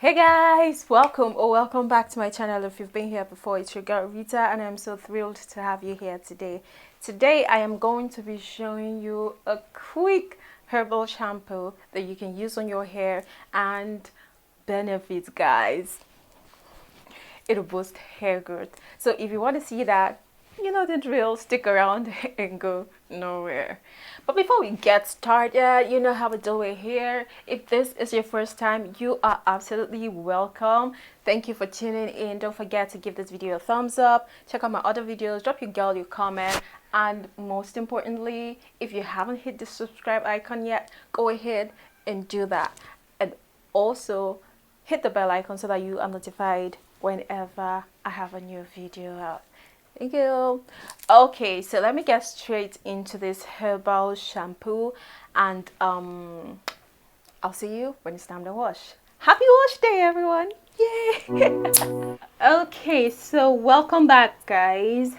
Hey guys, welcome back to my channel. If you've been here before, it's your girl Rita, and I'm so thrilled to have you here today. Today I am going to be showing you a quick herbal shampoo that you can use on your hair and benefits, guys. It'll boost hair growth. So if you want to see that, you know the drill, stick around and go nowhere. But before we get started, you know how we do it here. If this is your first time, you are absolutely welcome. Thank you for tuning in. Don't forget to give this video a thumbs up. Check out my other videos, drop your comment, and most importantly, if you haven't hit the subscribe icon yet, go ahead and do that. And also hit the bell icon so that you are notified whenever I have a new video out. Thank you. Okay, so let me get straight into this herbal shampoo, and I'll see you when it's time to wash. Happy wash day, everyone. Yay. Okay, so welcome back, guys.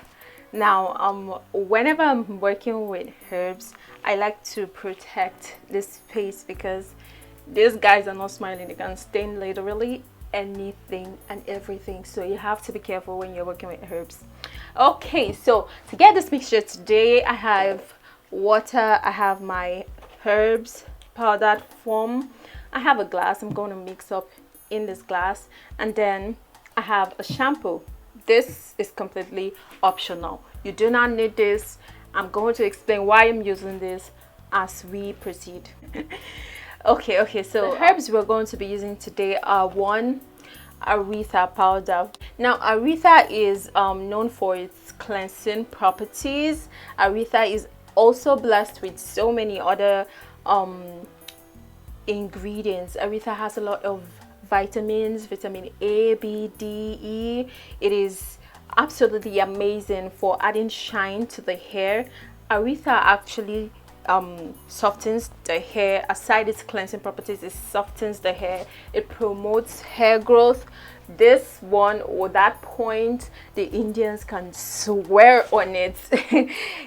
Now whenever I'm working with herbs, I like to protect this space because these guys are not smiling. They can stain literally anything and everything, so you have to be careful when you're working with herbs. Okay, so to get this mixture today, I have water, I have my herbs powdered form, I have a glass I'm going to mix up in this glass, and then I have a shampoo. This is completely optional. You do not need this. I'm going to explain why I'm using this as we proceed. Okay, so the herbs we're going to be using today are: one, aretha powder. Now aretha is known for its cleansing properties. Aretha is also blessed with so many other ingredients. Aretha has a lot of vitamins, vitamin A, B, D, E. It is absolutely amazing for adding shine to the hair. Aretha actually softens the hair. Aside its cleansing properties, it softens the hair, it promotes hair growth. This one, or that point, the Indians can swear on it.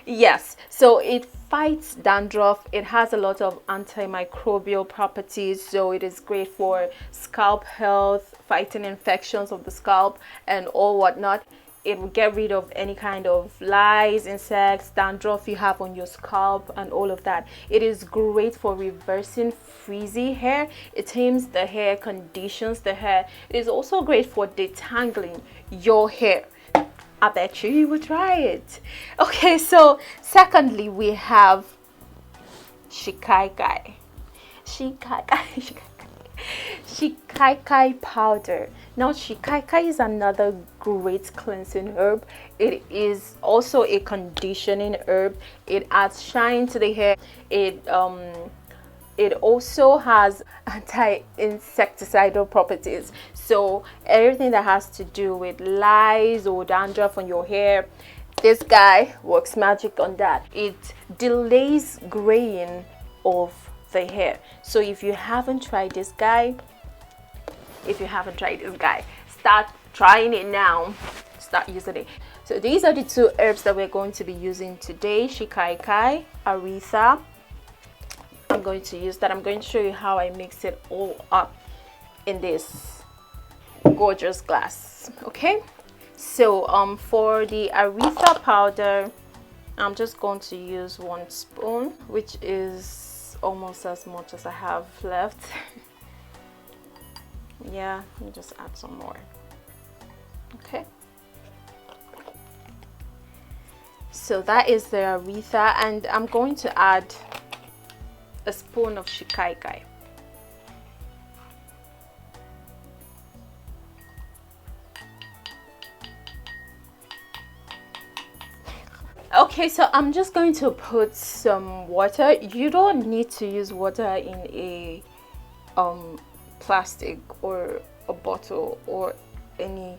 Yes, so it fights dandruff. It has a lot of antimicrobial properties, so it is great for scalp health, fighting infections of the scalp and all whatnot. It will get rid of any kind of lice, insects, dandruff you have on your scalp and all of that. It is great for reversing frizzy hair. It tames the hair, conditions the hair. It is also great for detangling your hair. I bet you will try it. Okay, so secondly, we have shikaikai. Shikaikai powder. Now shikaikai is another great cleansing herb. It is also a conditioning herb. It adds shine to the hair. It also has anti-insecticidal properties, so everything that has to do with lice or dandruff on your hair, this guy works magic on that. It delays graying of the hair. So if you haven't tried this guy, start trying it now. Start using it. So these are the two herbs that we're going to be using today: shikaikai, aretha. I'm going to use that. I'm going to show you how I mix it all up in this gorgeous glass. Okay, so for the aretha powder, I'm just going to use 1 spoon, which is almost as much as I have left. Yeah, let me just add some more. Okay, so that is the aretha, and I'm going to add a spoon of shikaikai. Okay, so I'm just going to put some water. You don't need to use water in a plastic or a bottle or any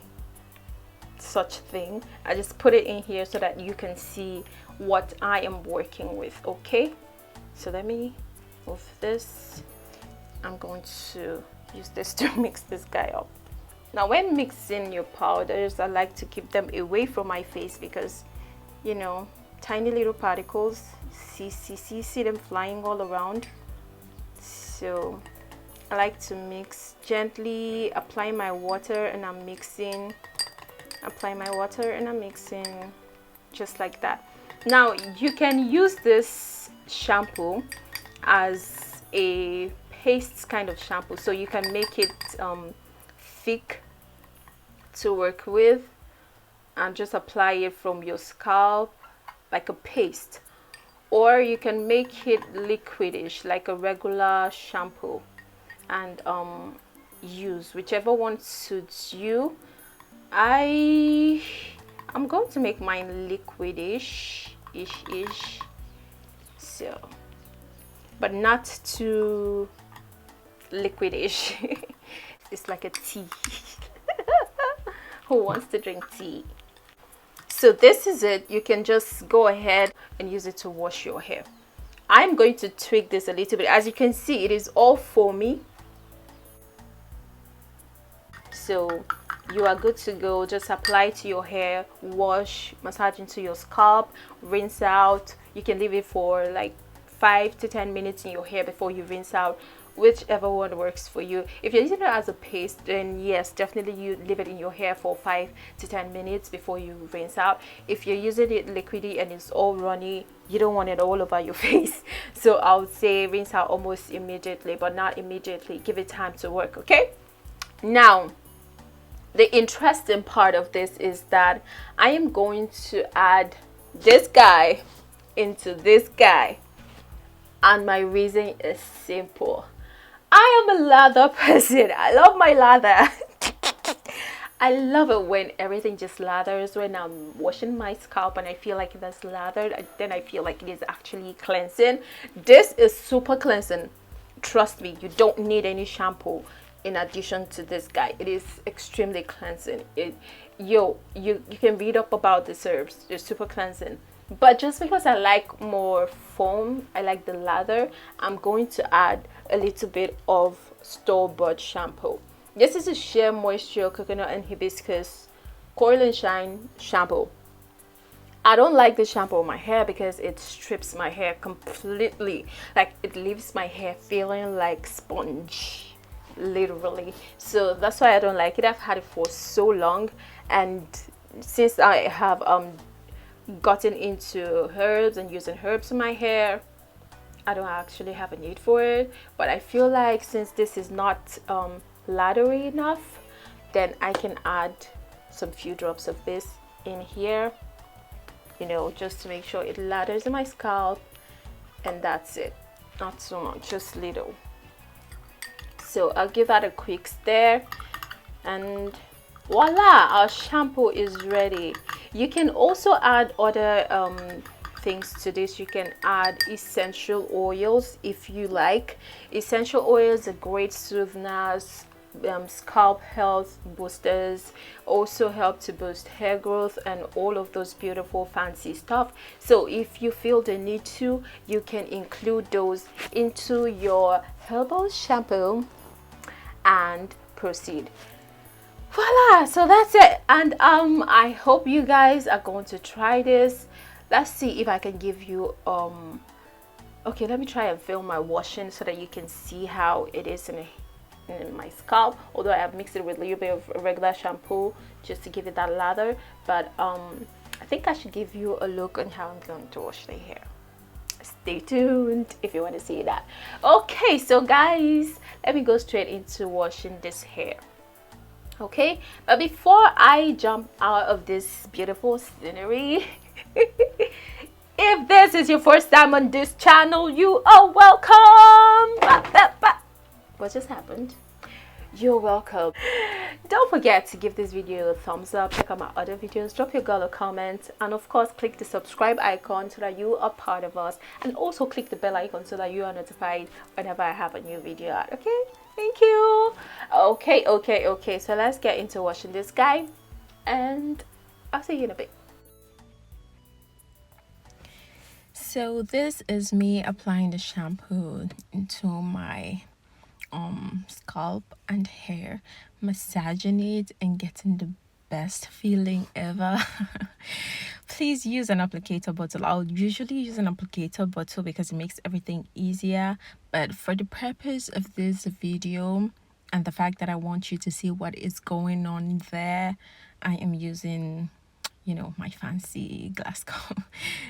such thing. I just put it in here so that you can see what I am working with. Okay, so let me move this. I'm going to use this to mix this guy up. Now when mixing your powders, I like to keep them away from my face because, you know, tiny little particles, see them flying all around. So I like to mix gently, apply my water, and I'm mixing, apply my water and I'm mixing, just like that. Now you can use this shampoo as a paste kind of shampoo, so you can make it thick to work with and just apply it from your scalp like a paste, or you can make it liquidish like a regular shampoo and use whichever one suits you. I'm going to make mine liquidish ish, so, but not too liquidish. It's like a tea. Who wants to drink tea? So this is it. You can just go ahead and use it to wash your hair. I'm going to tweak this a little bit. As you can see, it is all foamy, so you are good to go. Just apply to your hair, wash, massage into your scalp, rinse out. You can leave it for like 5 to 10 minutes in your hair before you rinse out, whichever one works for you. If you're using it as a paste, then yes, definitely you leave it in your hair for 5 to 10 minutes before you rinse out. If you're using it liquidy and it's all runny, you don't want it all over your face, so I would say rinse out almost immediately, but not immediately. Give it time to work. Okay, now the interesting part of this is that I am going to add this guy into this guy, and my reason is simple. I am a lather person. I love my lather. I love it when everything just lathers. When I'm washing my scalp and I feel like that's lathered, then I feel like it is actually cleansing. This is super cleansing. Trust me, you don't need any shampoo in addition to this guy. It is extremely cleansing. You can read up about the herbs. They're super cleansing. But just because I like more foam, I like the lather, I'm going to add a little bit of store-bought shampoo. This is a Shea Moisture Coconut and Hibiscus Coil and Shine shampoo. I don't like this shampoo on my hair because it strips my hair completely. Like, it leaves my hair feeling like sponge, literally. So that's why I don't like it. I've had it for so long, and since I have gotten into herbs and using herbs in my hair, I don't actually have a need for it. But I feel like since this is not lathery enough, then I can add some few drops of this in here, you know, just to make sure it lathers in my scalp, and that's it. Not so much, just little. So I'll give that a quick stir, and voila, our shampoo is ready. You can also add other things to this. You can add essential oils if you like. Essential oils are great soothers, scalp health boosters, also help to boost hair growth and all of those beautiful fancy stuff. So if you feel the need to, you can include those into your herbal shampoo and proceed. Voila, so that's it. And I hope you guys are going to try this. Let's see if I can give you okay, let me try and film my washing so that you can see how it is in my scalp, although I have mixed it with a little bit of regular shampoo just to give it that lather. But I think I should give you a look on how I'm going to wash the hair. Stay tuned if you want to see that. Okay, so guys, let me go straight into washing this hair. Okay, but before I jump out of this beautiful scenery, if this is your first time on this channel, you are welcome. What just happened? You're welcome. Don't forget to give this video a thumbs up, check out my other videos, drop your girl a comment, and of course click the subscribe icon so that you are part of us, and also click the bell icon so that you are notified whenever I have a new video out. Okay, thank you. Okay, so let's get into washing this guy, and I'll see you in a bit. So this is me applying the shampoo into my scalp and hair, massaging it and getting the best feeling ever. please use an applicator bottle. I'll usually use an applicator bottle because it makes everything easier, but for the purpose of this video and the fact that I want you to see what is going on there, I am using, you know, my fancy glass cup.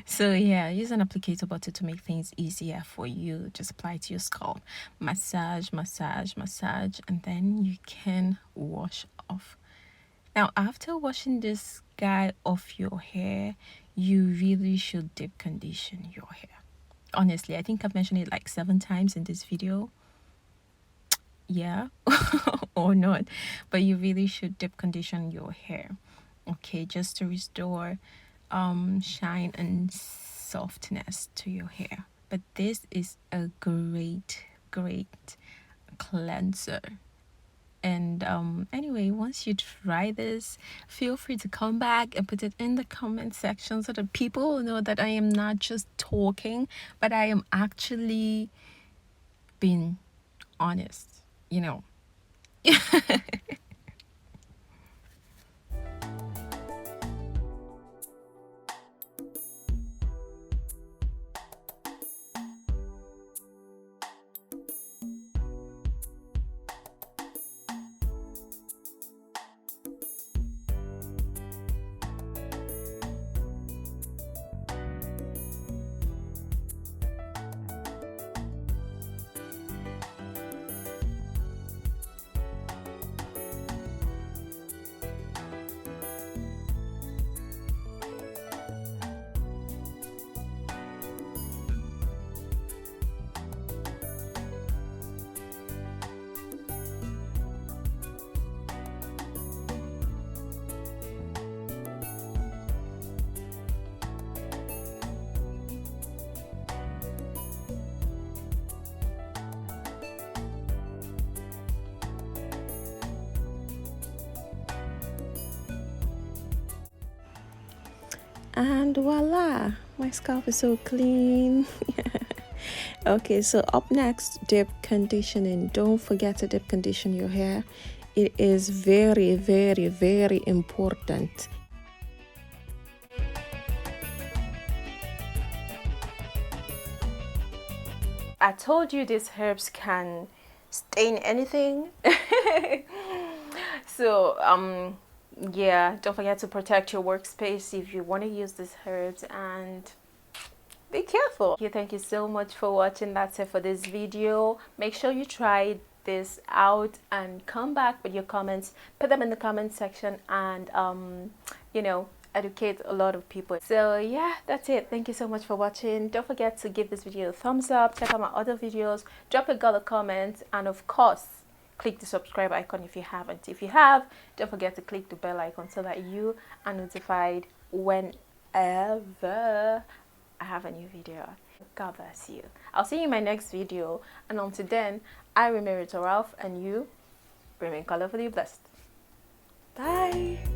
So yeah, use an applicator bottle to make things easier for you. Just apply it to your scalp, massage, massage, massage, and then you can wash off. Now, after washing this guy off your hair, you really should deep condition your hair. Honestly, I think I've mentioned it like 7 times in this video. Yeah, or not, but you really should deep condition your hair. Okay, just to restore shine and softness to your hair. But this is a great cleanser. And anyway, once you try this, feel free to come back and put it in the comment section so that people will know that I am not just talking, but I am actually being honest, you know. And voila, my scalp is so clean. Okay, so up next, deep conditioning. Don't forget to deep condition your hair. It is very important. I told you these herbs can stain anything. So yeah, don't forget to protect your workspace if you want to use these herbs, and be careful. Thank you so much for watching. That's it for this video. Make sure you try this out and come back with your comments. Put them in the comment section, and you know, educate a lot of people. So yeah, that's it. Thank you so much for watching. Don't forget to give this video a thumbs up. Check out my other videos. Drop a comment, and of course, click the subscribe icon if you haven't. If you have, don't forget to click the bell icon so that you are notified whenever I have a new video. God bless you. I'll see you in my next video, and until then, I remain Rachel Ralph, and you remain colorfully blessed. Bye.